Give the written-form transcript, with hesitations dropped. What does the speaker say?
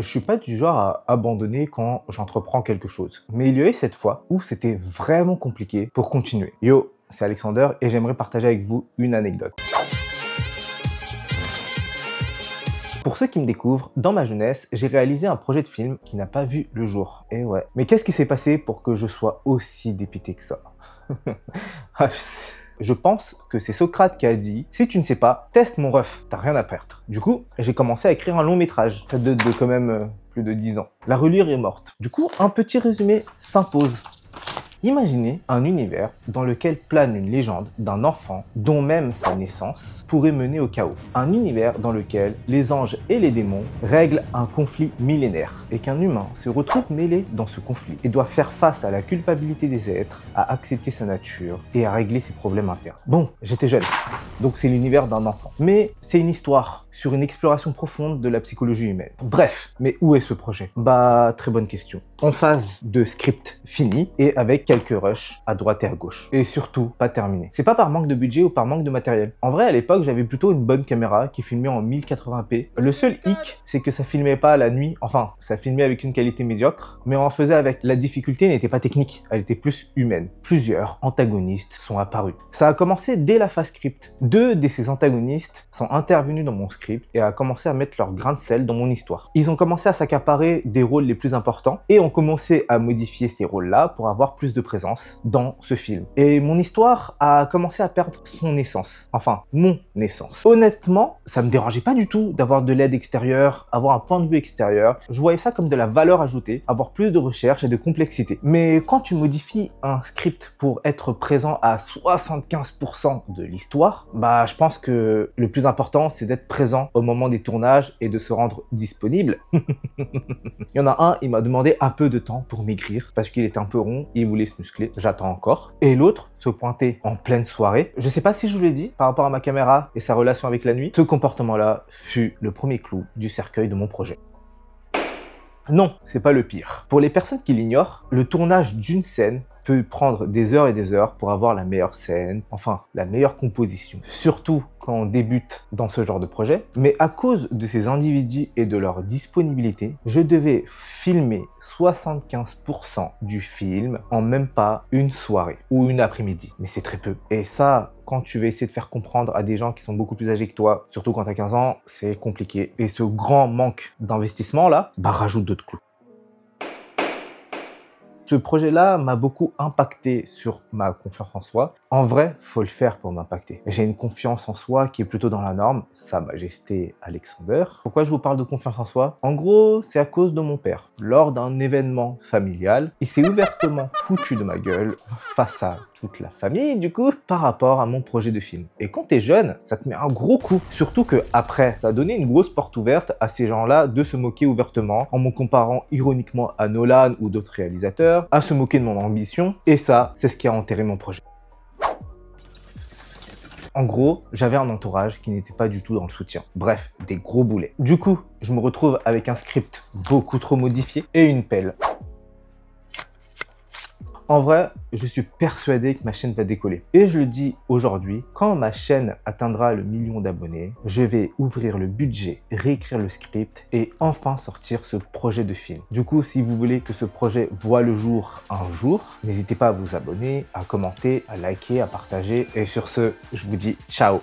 je suis pas du genre à abandonner quand j'entreprends quelque chose. Mais il y a eu cette fois où c'était vraiment compliqué pour continuer. Yo, c'est Alexander et j'aimerais partager avec vous une anecdote. Pour ceux qui me découvrent, dans ma jeunesse, j'ai réalisé un projet de film qui n'a pas vu le jour. Et ouais. Mais qu'est-ce qui s'est passé pour que je sois aussi dépité que ça? Je pense que c'est Socrate qui a dit « Si tu ne sais pas, teste mon ref, t'as rien à perdre ». Du coup, j'ai commencé à écrire un long métrage. Ça date de quand même plus de 10 ans. La relure est morte. Du coup, un petit résumé s'impose. Imaginez un univers dans lequel plane une légende d'un enfant dont même sa naissance pourrait mener au chaos. Un univers dans lequel les anges et les démons règlent un conflit millénaire et qu'un humain se retrouve mêlé dans ce conflit et doit faire face à la culpabilité des êtres, à accepter sa nature et à régler ses problèmes internes. Bon, j'étais jeune, donc c'est l'univers d'un enfant. Mais c'est une histoire sur une exploration profonde de la psychologie humaine. Bref, mais où est ce projet? Bah, très bonne question. En phase de script fini et avec quelques rushs à droite et à gauche. Et surtout, pas terminé. C'est pas par manque de budget ou par manque de matériel. En vrai, à l'époque, j'avais plutôt une bonne caméra qui filmait en 1080p. Le seul hic, c'est que ça filmait pas la nuit. Enfin, ça filmait avec une qualité médiocre, mais on en faisait avec. La difficulté n'était pas technique, elle était plus humaine. Plusieurs antagonistes sont apparus. Ça a commencé dès la phase script. Deux de ces antagonistes sont intervenus dans mon script et a commencé à mettre leur grain de sel dans mon histoire. Ils ont commencé à s'accaparer des rôles les plus importants et ont commencé à modifier ces rôles-là pour avoir plus de présence dans ce film. Et mon histoire a commencé à perdre son essence. Enfin, mon essence. Honnêtement, ça me dérangeait pas du tout d'avoir de l'aide extérieure, avoir un point de vue extérieur. Je voyais ça comme de la valeur ajoutée, avoir plus de recherche et de complexité. Mais quand tu modifies un script pour être présent à 75% de l'histoire, bah je pense que le plus important c'est d'être présent au moment des tournages et de se rendre disponible. Il y en a un, il m'a demandé un peu de temps pour maigrir parce qu'il était un peu rond et il voulait se muscler. J'attends encore. Et l'autre se pointait en pleine soirée. Je sais pas si je vous l'ai dit par rapport à ma caméra et sa relation avec la nuit. Ce comportement-là fut le premier clou du cercueil de mon projet. Non, c'est pas le pire. Pour les personnes qui l'ignorent, le tournage d'une scène peut prendre des heures et des heures pour avoir la meilleure scène, enfin la meilleure composition. Surtout quand on débute dans ce genre de projet. Mais à cause de ces individus et de leur disponibilité, je devais filmer 75% du film en même pas une soirée ou une après-midi. Mais c'est très peu. Et ça, quand tu vas essayer de faire comprendre à des gens qui sont beaucoup plus âgés que toi, surtout quand tu as 15 ans, c'est compliqué. Et ce grand manque d'investissement là, bah rajoute d'autres coûts. Ce projet-là m'a beaucoup impacté sur ma confiance en soi. En vrai, faut le faire pour m'impacter. J'ai une confiance en soi qui est plutôt dans la norme, Sa Majesté Alexander. Pourquoi je vous parle de confiance en soi? En gros, c'est à cause de mon père. Lors d'un événement familial, il s'est ouvertement foutu de ma gueule face à toute la famille, du coup, par rapport à mon projet de film. Et quand t'es jeune, ça te met un gros coup. Surtout que après, ça a donné une grosse porte ouverte à ces gens-là de se moquer ouvertement en me comparant ironiquement à Nolan ou d'autres réalisateurs, à se moquer de mon ambition. Et ça, c'est ce qui a enterré mon projet. En gros, j'avais un entourage qui n'était pas du tout dans le soutien. Bref, des gros boulets. Du coup, je me retrouve avec un script beaucoup trop modifié et une pelle. En vrai, je suis persuadé que ma chaîne va décoller. Et je le dis aujourd'hui, quand ma chaîne atteindra le 1 million d'abonnés, je vais ouvrir le budget, réécrire le script et enfin sortir ce projet de film. Du coup, si vous voulez que ce projet voit le jour un jour, n'hésitez pas à vous abonner, à commenter, à liker, à partager. Et sur ce, je vous dis ciao!